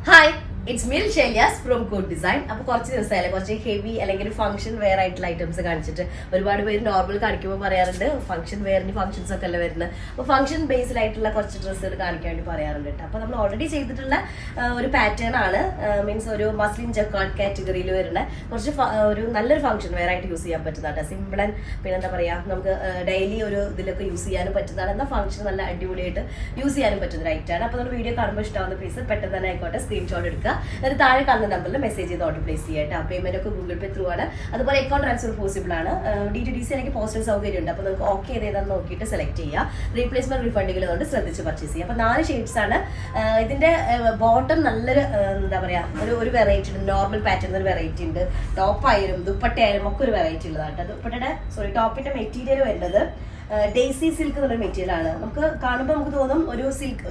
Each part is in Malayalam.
Hi, it's Mil Shelias from Code Design. അപ്പോൾ കുറച്ച് ദിവസമായാലും കുറച്ച് ഹെവി അല്ലെങ്കിൽ ഫംഗ്ഷൻ വെയർ ആയിട്ടുള്ള ഐറ്റംസ് കാണിച്ചിട്ട് ഒരുപാട് പേര് നോർമൽ കാണിക്കുമ്പോൾ പറയാറുണ്ട് ഫംഗ്ഷൻ വെയറിന് ഫംഗ്ഷൻസ് ഒക്കെ അല്ല വരുന്നത്. അപ്പോൾ ഫംഗ്ഷൻ ബേസ്ഡ് ആയിട്ടുള്ള കുറച്ച് ഡ്രസ്സുകൾ കാണിക്കാൻ വേണ്ടി പറയാറുണ്ട് കേട്ടോ. അപ്പോൾ നമ്മൾ ഓൾറെഡി ചെയ്തിട്ടുള്ള ഒരു പാറ്റേൺ ആണ്, മീൻസ് ഒരു മസ്ലിൻ ജക്കാർഡ് കാറ്റഗറിയിൽ വരുന്ന കുറച്ച് ഒരു നല്ലൊരു ഫംഗ്ഷൻ വെയർ ആയിട്ട് യൂസ് ചെയ്യാൻ പറ്റുന്നതാണ്. സിമ്പിൾ ആൻഡ് പിന്നെ എന്താ പറയുക, നമുക്ക് ഡെയിലി ഒരു ഇതിലൊക്കെ യൂസ് ചെയ്യാനും പറ്റുന്നതാണ്. എന്നാൽ ഫംഗ്ഷൻ നല്ല അടിപൊളിയായിട്ട് യൂസ് ചെയ്യാനും പറ്റുന്ന ഒരു ഐറ്റാണ്. അപ്പോൾ നമ്മൾ വീഡിയോ കാണുമ്പോൾ ഇഷ്ടമാവുന്ന പീസ് പെട്ടെന്ന് തന്നെ ആയിക്കോട്ടെ സ്ക്രീൻഷോട്ട് എടുക്കുക, എന്നിട്ട് താഴെ കാണുന്ന നമ്പറിൽ മെസ്സേജ് ചെയ്ത് ഓർഡർ പ്ലേസ് ചെയ്യട്ടെ. പേയ്മെന്റ് ഒക്കെ ഗൂഗിൾ പേ ത്രൂ ആണ്, അതുപോലെ അക്കൗണ്ട് ട്രാൻസ്ഫർ പോസിബിൾ ആണ്. DTDC അല്ലെങ്കിൽ പോസ്റ്റൽ സൗകര്യം ഉണ്ട്. അപ്പോൾ നമുക്ക് ഓക്കെ ചെയ്തേതാന്ന് നോക്കിയിട്ട് സെലക്ട് ചെയ്യുക. റീപ്ലേസ്മെന്റ് റിഫണ്ടിങ്ങിൽ അതുകൊണ്ട് ശ്രദ്ധിച്ച് പർച്ചേസ് ചെയ്യുക. അപ്പോൾ 4 ഷെയ്ഡ്സ് ആണ്. ഇതിന്റെ ബോട്ടം നല്ലൊരു എന്താ പറയുക, ഒരു വെറൈറ്റി ഉണ്ട്. നോർമൽ പാറ്റേൺ ഒരു വെറൈറ്റി ഉണ്ട്. ടോപ്പ് ആയാലും ദുപ്പട്ട ആയാലും ഒക്കെ ഒരു വെറൈറ്റി ഉള്ളതാണ്. ദുപ്പട്ടയുടെ ടോപ്പിന്റെ മെറ്റീരിയൽ വരുന്നത് ഡെയ്സി സിൽക്ക് എന്നുള്ള മെറ്റീരിയൽ ആണ്. നമുക്ക് കാണുമ്പോൾ നമുക്ക് തോന്നും ഒരു സിൽക്ക്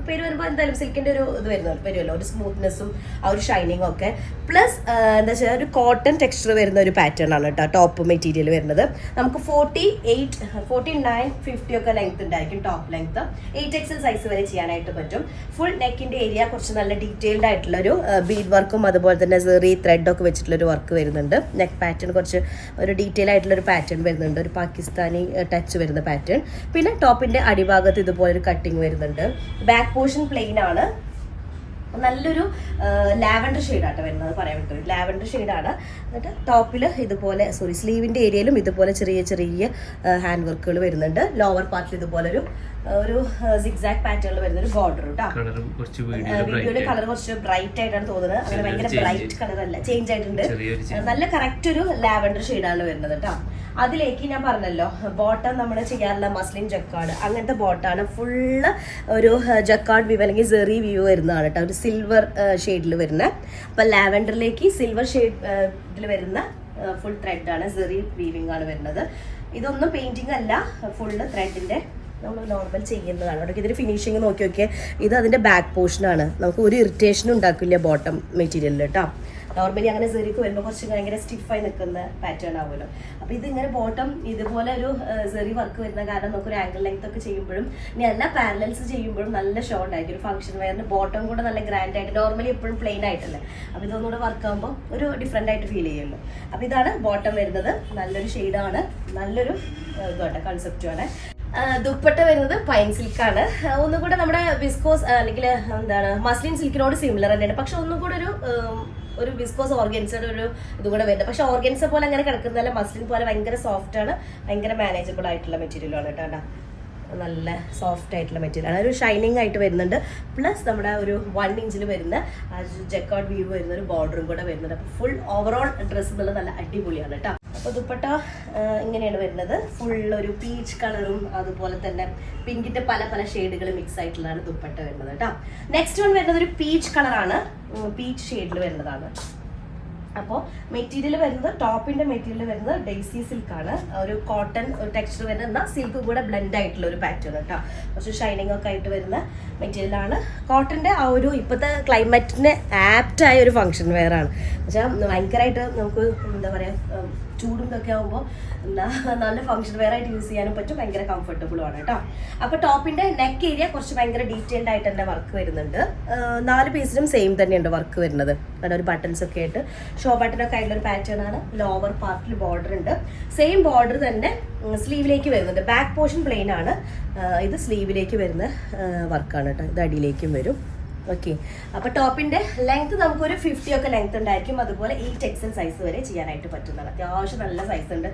പേര് വരുമ്പോൾ എന്തായാലും സിൽക്കിന്റെ ഒരു ഇത് വരുമല്ലോ, ഒരു സ്മൂത്ത്നെസ്സും ആ ഒരു ഷൈനിങ്ങും ഒക്കെ. പ്ലസ് എന്താ വെച്ചാൽ ഒരു കോട്ടൺ ടെക്സ്ചർ വരുന്ന ഒരു പാറ്റേൺ ആണ് കേട്ടോ ടോപ്പ് മെറ്റീരിയൽ വരുന്നത്. നമുക്ക് 48, 49, 50 ഒക്കെ ലെങ്ത് ഉണ്ടായിരിക്കും ടോപ്പ് ലെങ്ത്. 8XL സൈസ് വരെ ചെയ്യാനായിട്ട് പറ്റും. ഫുൾ നെക്കിന്റെ ഏരിയ കുറച്ച് നല്ല ഡീറ്റെയിൽഡ് ആയിട്ടുള്ള ഒരു ബീഡ് വർക്കും അതുപോലെ തന്നെ സെറി ത്രെഡ് ഒക്കെ വെച്ചിട്ടുള്ള ഒരു വർക്ക് വരുന്നുണ്ട്. നെക്ക് പാറ്റേൺ കുറച്ച് ഒരു ഡീറ്റെയിൽ ആയിട്ടുള്ള ഒരു പാറ്റേൺ വരുന്നുണ്ട്, ഒരു പാകിസ്ഥാനി ടച്ച് വരുന്ന പാറ്റേൺ. പിന്നെ ടോപ്പിന്റെ അടിഭാഗത്ത് ഇതുപോലെ ഒരു കട്ടിങ് വരുന്നുണ്ട്. ബാക്ക് പോർഷൻ പ്ലെയിൻ ആണ്. നല്ലൊരു ലാവൻഡർ ഷെയ്ഡാട്ടോ വരുന്നത്, പറയാൻ പറ്റും ലാവൻഡർ ഷെയ്ഡാണ്. എന്നിട്ട് ടോപ്പിൽ ഇതുപോലെ സ്ലീവിന്റെ ഏരിയയിലും ഇതുപോലെ ചെറിയ ചെറിയ ഹാൻഡ് വർക്കുകൾ വരുന്നുണ്ട്. ലോവർ പാർട്ടിൽ ഇതുപോലെ ഒരു സിഗ്സാക് പാറ്റേണിൽ വരുന്ന ഒരു ബോർഡർ കേട്ടോ. വീഡിയോയുടെ കളർ കുറച്ച് ബ്രൈറ്റ് ആയിട്ടാണ് തോന്നുന്നത്, അങ്ങനെ ഭയങ്കര ബ്രൈറ്റ് കളർ അല്ല, ചേഞ്ച് ആയിട്ടുണ്ട്. നല്ല കറക്റ്റ് ഒരു ലാവൻഡർ ഷെയ്ഡാണ് വരുന്നത് കേട്ടോ. അതിലേക്ക് ഞാൻ പറഞ്ഞല്ലോ ബോട്ടം നമ്മൾ ചെയ്യാറുള്ള മസ്ലിൻ ജക്കാർഡ്, അങ്ങനത്തെ ബോട്ടാണ്. ഫുള്ള് ഒരു ജക്കാർഡ് വ്യൂ അല്ലെങ്കിൽ സെറി വ്യൂ വരുന്നതാണ് കേട്ടോ, ഒരു സിൽവർ ഷെയ്ഡിൽ വരുന്ന. അപ്പം ലാവൻഡറിലേക്ക് സിൽവർ ഷെയ്ഡിൽ വരുന്ന ഫുൾ ത്രെഡാണ്, സെറി വീവിംഗ് ആണ് വരുന്നത്. ഇതൊന്നും പെയിന്റിംഗ് അല്ല, ഫുള്ള് ത്രെഡിന്റെ നമ്മൾ നോർമൽ ചെയ്യുന്നതാണ്. അവിടെ ഇതിന് ഫിനിഷിങ് നോക്കി നോക്കിയാൽ ഇത് അതിന്റെ ബാക്ക് പോർഷനാണ്. നമുക്ക് ഒരു ഇറിറ്റേഷനും ഉണ്ടാക്കില്ല ബോട്ടം മെറ്റീരിയലിൽ കേട്ടോ. നോർമലി അങ്ങനെ സെറിക്ക് വരുമ്പോൾ കുറച്ച് ഭയങ്കര സ്റ്റിഫായി നിൽക്കുന്ന പാറ്റേൺ ആവുമല്ലോ. അപ്പോൾ ഇതിങ്ങനെ ബോട്ടം ഇതുപോലെ ഒരു സെറി വർക്ക് വരുന്ന കാരണം നമുക്കൊരു ആംഗിൾ ലെങ്ത് ഒക്കെ ചെയ്യുമ്പോഴും ഇനി എല്ലാ പാരലൽസ് ചെയ്യുമ്പോഴും നല്ല ഷോർട്ട് ആയിരിക്കും. ഒരു ഫംഗ്ഷൻ വെയറിന് ബോട്ടം കൂടെ നല്ല ഗ്രാൻഡ് ആയിട്ട്, നോർമലി എപ്പോഴും പ്ലെയിൻ ആയിട്ടല്ലേ, അപ്പോൾ ഇതൊന്നുകൂടെ വർക്ക് ആകുമ്പോൾ ഒരു ഡിഫറെൻ്റ് ആയിട്ട് ഫീൽ ചെയ്യുമല്ലോ. അപ്പോൾ ഇതാണ് ബോട്ടം വരുന്നത്. നല്ലൊരു ഷെയ്ഡാണ്, നല്ലൊരു ഇതുണ്ട് കൺസെപ്റ്റുമാണ്. ദുപ്പട്ട വരുന്നത് പൈൻ സിൽക്കാണ്. ഒന്നുകൂടെ നമ്മുടെ വിസ്കോസ് അല്ലെങ്കിൽ എന്താണ് മസ്ലിൻ സിൽക്കിനോട് സിമിലർ തന്നെയാണ്, പക്ഷെ ഒന്നുകൂടെ ഒരു വിസ്കോസ് ഓർഗൻസയുടെ ഒരു ഇതും കൂടെ വരുന്നത്. പക്ഷെ ഓർഗൻസ പോലെ അങ്ങനെ കിടക്കുന്നതല്ല, മസ്ലിൻ പോലെ ഭയങ്കര സോഫ്റ്റ് ആണ്, ഭയങ്കര മാനേജബിൾ ആയിട്ടുള്ള മെറ്റീരിയലാണ് കേട്ടോ. നല്ല സോഫ്റ്റ് ആയിട്ടുള്ള മെറ്റീരിയൽ ആണ്, ഒരു ഷൈനിങ് ആയിട്ട് വരുന്നുണ്ട്. പ്ലസ് നമ്മുടെ ഒരു 1 ഇഞ്ചിൽ വരുന്ന ജക്കാർഡ് വ്യൂ വരുന്ന ഒരു ബോർഡറും കൂടെ വരുന്നുണ്ട്. അപ്പോൾ ഫുൾ ഓവറോൾ ഡ്രസ്സ് എന്നുള്ളത് നല്ല അടിപൊളിയാണ് കേട്ടോ. അപ്പോൾ ദുപ്പട്ട ഇങ്ങനെയാണ് വരുന്നത്. ഫുൾ ഒരു പീച്ച് കളറും അതുപോലെ തന്നെ പിങ്കിന്റെ പല പല ഷെയ്ഡുകൾ മിക്സ് ആയിട്ടുള്ളതാണ് ദുപ്പട്ട വരുന്നത് കേട്ടോ. നെക്സ്റ്റ് വൺ വരുന്നത് ഒരു പീച്ച് കളറാണ്, പീച്ച് ഷെയ്ഡിൽ വരുന്നതാണ്. അപ്പോൾ മെറ്റീരിയൽ വരുന്നത് ടോപ്പിന്റെ മെറ്റീരിയൽ വരുന്നത് ഡെയ്സി സിൽക്കാണ്, ഒരു കോട്ടൺ ഒരു ടെക്സ്ചർ വരുന്ന സിൽക്ക് കൂടെ ബ്ലെൻഡ് ആയിട്ടുള്ള ഒരു പാറ്റേൺ കേട്ടോ. കുറച്ച് ഷൈനിങ് ഒക്കെ ആയിട്ട് വരുന്ന മെറ്റീരിയലാണ്. കോട്ടന്റെ ആ ഒരു ഇപ്പോഴത്തെ ക്ലൈമറ്റിന് ആപ്റ്റ് ആയ ഒരു ഫംഗ്ഷൻ വെയർ ആണ്. എന്നുവെച്ചാൽ ഭയങ്കരമായിട്ട് നമുക്ക് എന്താ പറയുക, ചൂടും ഇതൊക്കെ ആകുമ്പോൾ നല്ല ഫംഗ്ഷൻ വെയർ ആയിട്ട് യൂസ് ചെയ്യാനും പറ്റും, ഭയങ്കര കംഫർട്ടബിളും ആണ് കേട്ടോ. അപ്പോൾ ടോപ്പിന്റെ നെക്ക് ഏരിയ കുറച്ച് ഭയങ്കര ഡീറ്റെയിൽഡ് ആയിട്ട് തന്നെ വർക്ക് വരുന്നുണ്ട്. 4 പീസിനും സെയിം തന്നെയുണ്ട് വർക്ക് വരുന്നത്. അവിടെ ഒരു ബട്ടൺസ് ഒക്കെ ആയിട്ട് ഷോ ബട്ടനൊക്കെ ആയിട്ടുള്ള ഒരു പാറ്റേൺ ആണ്. ലോവർ പാർട്ടിൽ ബോർഡർ ഉണ്ട്, സെയിം ബോർഡർ തന്നെ സ്ലീവിലേക്ക് വരുന്നുണ്ട്. ബാക്ക് പോർഷൻ പ്ലെയിൻ ആണ്, ഇത് സ്ലീവിലേക്ക് വരുന്ന വർക്കാണ് കേട്ടോ. ഇത് അടിയിലേക്കും വരും. ഓക്കെ, അപ്പോൾ ടോപ്പിന്റെ ലെങ്ത് നമുക്കൊരു 50 ഒക്കെ ലെങ്ത് ഉണ്ടായിരിക്കും. അതുപോലെ 8XL സൈസ് വരെ ചെയ്യാനായിട്ട് പറ്റുന്നതാണ്. അത്യാവശ്യം നല്ല സൈസ് ഉണ്ട്,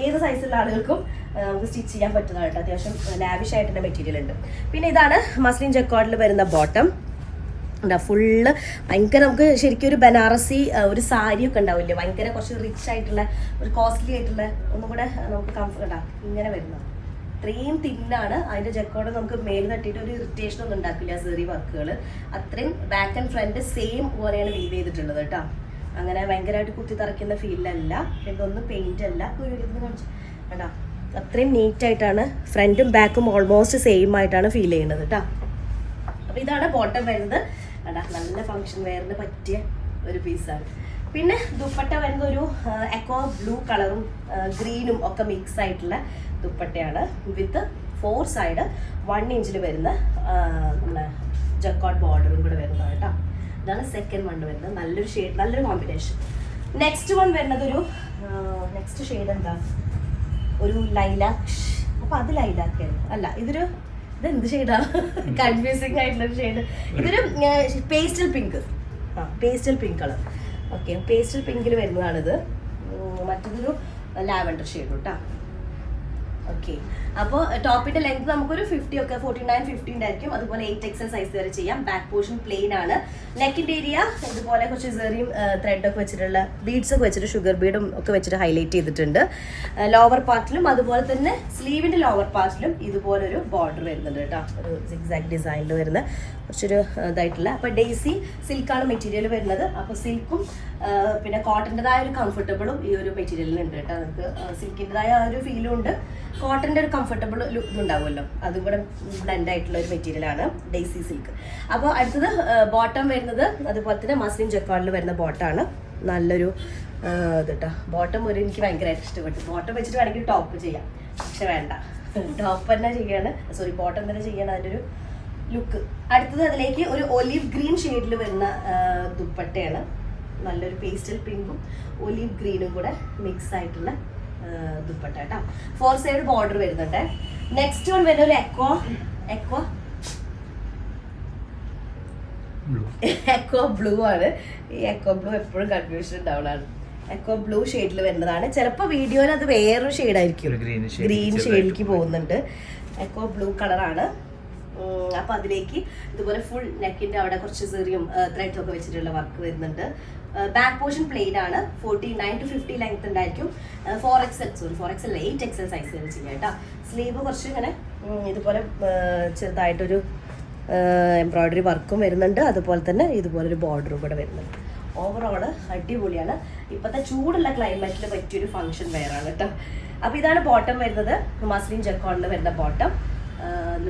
ഏത് സൈസുള്ള ആളുകൾക്കും നമുക്ക് സ്റ്റിച്ച് ചെയ്യാൻ പറ്റുന്നതാണ് കേട്ടോ. അത്യാവശ്യം ലാവിഷ് ആയിട്ടുള്ള മെറ്റീരിയൽ ഉണ്ട്. പിന്നെ ഇതാണ് മസ്ലിൻ ജക്കാർഡിൽ വരുന്ന ബോട്ടം. ഫുള്ള് ഭയങ്കര നമുക്ക് ശരിക്കും ഒരു ബനാറസി ഒരു സാരി ഒക്കെ ഉണ്ടാവില്ലേ, ഭയങ്കര കുറച്ച് റിച്ച് ആയിട്ടുള്ള ഒരു കോസ്റ്റ്ലി ആയിട്ടുള്ള ഒന്നും കൂടെ നമുക്ക് കംഫർട്ട് ഇങ്ങനെ വരുന്നത്. അത്രയും തിന്നാണ് അതിന്റെ ജക്കോട്. നമുക്ക് മേൽ തട്ടിയിട്ട് ഒരു ഇറിറ്റേഷൻ ഒന്നും ഉണ്ടാക്കില്ല സെറി വർക്കുകൾ. അത്രയും ബാക്ക് ആൻഡ് ഫ്രണ്ട് സെയിം പോലെയാണ് വീവ് ചെയ്തിട്ടുള്ളത് കേട്ടോ. അങ്ങനെ ഭയങ്കരമായിട്ട് കുത്തി തറയ്ക്കുന്ന ഫീലല്ല, ഇതൊന്നും പെയിന്റ് അല്ല. കേട്ടോ, അത്രയും നീറ്റ് ആയിട്ടാണ് ഫ്രണ്ടും ബാക്കും ഓൾമോസ്റ്റ് സെയിം ആയിട്ടാണ് ഫീൽ ചെയ്യുന്നത് കേട്ടോ. അപ്പൊ ഇതാണ് ബോട്ടം വരുന്നത്. നല്ല ഫംഗ്ഷൻ വെയറിന് പറ്റിയ ഒരു പീസാണ്. പിന്നെ ദുപ്പട്ട വരുന്ന ഒരു എക്കോ ബ്ലൂ കളറും ഗ്രീനും ഒക്കെ മിക്സ് ആയിട്ടുള്ള ദുപ്പട്ടയാണ്. വിത്ത് 4 സൈഡ് 1 ഇഞ്ചിൽ വരുന്ന നമ്മുടെ ജക്കാർഡ് ബോർഡറും കൂടെ വരുന്നത് കേട്ടോ. ഇതാണ് സെക്കൻഡ് വൺ വരുന്നത്. നല്ലൊരു ഷെയ്ഡ്, നല്ലൊരു കോമ്പിനേഷൻ. നെക്സ്റ്റ് വൺ വരുന്നത് ഒരു നെക്സ്റ്റ് ഷെയ്ഡ് എന്താ, ഒരു ലൈലാക്ക്. അപ്പൊ അത് ലൈലാക്ക് അല്ല, ഇതെന്ത് ഷെയ്ഡാണ്, കൺഫ്യൂസിങ് ആയിട്ടുള്ളൊരു ഷെയ്ഡ്. ഇതൊരു pastel pink, pastel pink colour. Okay, pastel പിങ്കിൽ വരുന്നതാണിത്. മറ്റൊരു ലാവൻഡർ ഷെയ്ഡ് കേട്ടോ. ഓക്കെ, അപ്പോൾ ടോപ്പിന്റെ ലെങ്ത് നമുക്കൊരു 50 ഒക്കെ 49-50 ഉണ്ടായിരിക്കും. അതുപോലെ 8XL സൈസ് വരെ ചെയ്യാം. ബാക്ക് പോർഷൻ പ്ലെയിൻ ആണ്. നെക്കിന്റെ ഏരിയ ഇതുപോലെ കുറച്ച് സെറിയും ത്രെഡ് ഒക്കെ വെച്ചിട്ടുള്ള ബീഡ്സ് ഒക്കെ വെച്ചിട്ട്, ഷുഗർ ബീഡും ഒക്കെ വെച്ചിട്ട് ഹൈലൈറ്റ് ചെയ്തിട്ടുണ്ട്. ലോവർ പാർട്ടിലും അതുപോലെ തന്നെ സ്ലീവിന്റെ ലോവർ പാർട്ടിലും ഇതുപോലെ ഒരു ബോർഡർ വരുന്നുണ്ട് കേട്ടോ. ഒരു സിക്സാക്ട് ഡിസൈനിൽ വരുന്ന കുറച്ചൊരു ഇതായിട്ടുള്ള. അപ്പോൾ ഡെയ്സി സിൽക്കാണ് മെറ്റീരിയൽ വരുന്നത്. അപ്പോൾ സിൽക്കും പിന്നെ കോട്ടൻ്റെതായ ഒരു കംഫർട്ടബിളും ഈ ഒരു മെറ്റീരിയലിനുണ്ട് കേട്ടോ. നമുക്ക് സിൽക്കിൻ്റെതായ ആ ഒരു ഫീലും ഉണ്ട്, കോട്ടൻ്റെ ഒരു കംഫർട്ടബിൾ ഇതുണ്ടാവുമല്ലോ, അതും കൂടെ ബ്ലെൻഡ് ആയിട്ടുള്ള ഒരു മെറ്റീരിയലാണ് ഡെയ്സി സിൽക്ക്. അപ്പോൾ അടുത്തത് ബോട്ടം വരുന്നത് അതുപോലെ തന്നെ മസ്ലിൻ ജക്കാർഡിൽ വരുന്ന ബോട്ടമാണ്. നല്ലൊരു ഇത് കേട്ടോ. ബോട്ടം എനിക്ക് ഭയങ്കരമായിട്ട് ഇഷ്ടപ്പെട്ടു. ബോട്ടം വെച്ചിട്ട് വേണമെങ്കിൽ ടോപ്പ് ചെയ്യാം, പക്ഷെ വേണ്ട, ടോപ്പ് തന്നെ ചെയ്യാണ്, സോറി ബോട്ടം തന്നെ ചെയ്യണം അതിൻ്റെ ഒരു ലുക്ക്. അടുത്തത് അതിലേക്ക് ഒരു ഒലീവ് ഗ്രീൻ ഷെയ്ഡിൽ വരുന്ന ദുപ്പട്ടയാണ്. നല്ലൊരു പേസ്റ്റൽ പിങ്കും ഒലീവ് ഗ്രീനും കൂടെ മിക്സ് ആയിട്ടുള്ള ദുപ്പട്ട കേട്ടോ. 4 സൈഡ് ബോർഡർ വരുന്നുണ്ട്. നെക്സ്റ്റ് വൺ വരുന്ന ഒരു എക്കോ ബ്ലൂ ആണ്. ഈ എക്കോ ബ്ലൂ എപ്പോഴും കൺഫ്യൂഷൻ ഉണ്ടാവുന്നതാണ്. എക്കോ ബ്ലൂ ഷെയ്ഡിൽ വരുന്നതാണ്. ചിലപ്പോൾ വീഡിയോയിൽ അത് വേറൊരു ഷെയ്ഡായിരിക്കും, ഗ്രീൻ ഷെയ്ഡിലേക്ക് പോകുന്നുണ്ട്. എക്കോ ബ്ലൂ കളറാണ്. അപ്പോൾ അതിലേക്ക് ഇതുപോലെ ഫുൾ നെക്കിന്റെ അവിടെ കുറച്ച് ചെറിയും ത്രെഡ്സ് ഒക്കെ വെച്ചിട്ടുള്ള വർക്ക് വരുന്നുണ്ട്. ബാക്ക് പോർഷൻ പ്ലെയിൻ ആണ്. 49-50 ലെങ്ത് ഉണ്ടായിരിക്കും. 8XL സൈസ് വരെ ചെയ്യാം കേട്ടോ. സ്ലീവ് കുറച്ച് ഇങ്ങനെ ഇതുപോലെ ചെറുതായിട്ടൊരു എംബ്രോയിഡറി വർക്കും വരുന്നുണ്ട്. അതുപോലെ തന്നെ ഇതുപോലൊരു ബോർഡറും കൂടെ വരുന്നുണ്ട്. ഓവറോള് അടിപൊളിയാണ്. ഇപ്പോഴത്തെ ചൂടുള്ള ക്ലൈമറ്റിൽ പറ്റിയൊരു ഫംഗ്ഷൻ വെയറാണ് കേട്ടോ. അപ്പോൾ ഇതാണ് ബോട്ടം വരുന്നത്. മസ്ലിൻ ജക്കോണിൽ വരുന്ന ബോട്ടം.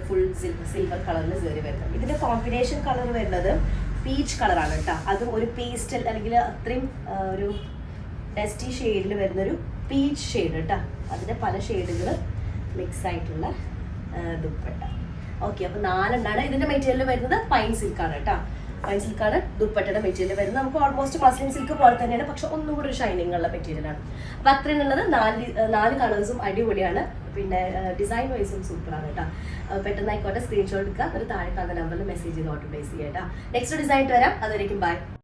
ഫുൾ സിൽവർ കളറിൽ കയറി വരുന്നത്. ഇതിന്റെ കോമ്പിനേഷൻ കളർ വരുന്നത് പീച്ച് കളറാണ് കേട്ടോ. അതും ഒരു പേസ്റ്റൽ അല്ലെങ്കിൽ അത്രയും ഒരു ഡസ്റ്റി ഷെയ്ഡിൽ വരുന്നൊരു പീച്ച് ഷെയ്ഡ് കേട്ടോ. അതിന്റെ പല ഷെയ്ഡുകൾ മിക്സ് ആയിട്ടുള്ള ദുപ്പട്ട. ഓക്കെ, അപ്പോൾ 4 എണ്ണമാണ്. ഇതിന്റെ മെറ്റീരിയൽ വരുന്നത് പൈൻ സിൽക്കാണ് കേട്ടോ. പൈൻ സിൽക്കാണ് ദുപ്പട്ടയുടെ മെറ്റീരിയൽ വരുന്നത്. നമുക്ക് ഓൾമോസ്റ്റ് മസ്ലിൻ സിൽക്ക് പോലെ തന്നെയാണ്, പക്ഷെ ഒന്നും കൂടി ഒരു ഷൈനിങ് ഉള്ള മെറ്റീരിയലാണ്. അപ്പം അത്രയുള്ളത് 4 കളേഴ്സും അടിപൊളിയാണ്. പിന്നെ ഡിസൈൻ വൈസും സൂപ്പറാണ് കേട്ടോ. പെട്ടെന്ന് ആയിക്കോട്ടെ സ്ക്രീൻഷോട്ട് എടുക്കുക, ഒരു താഴെ കാണുന്ന നമ്പറിൽ മെസ്സേജ് ചെയ്ത് ഓർഡർ പ്ലേസ് ചെയ്യാം കേട്ടോ. നെക്സ്റ്റ് ഡിസൈൻ വരാം. അതുവരേക്കും ബൈ.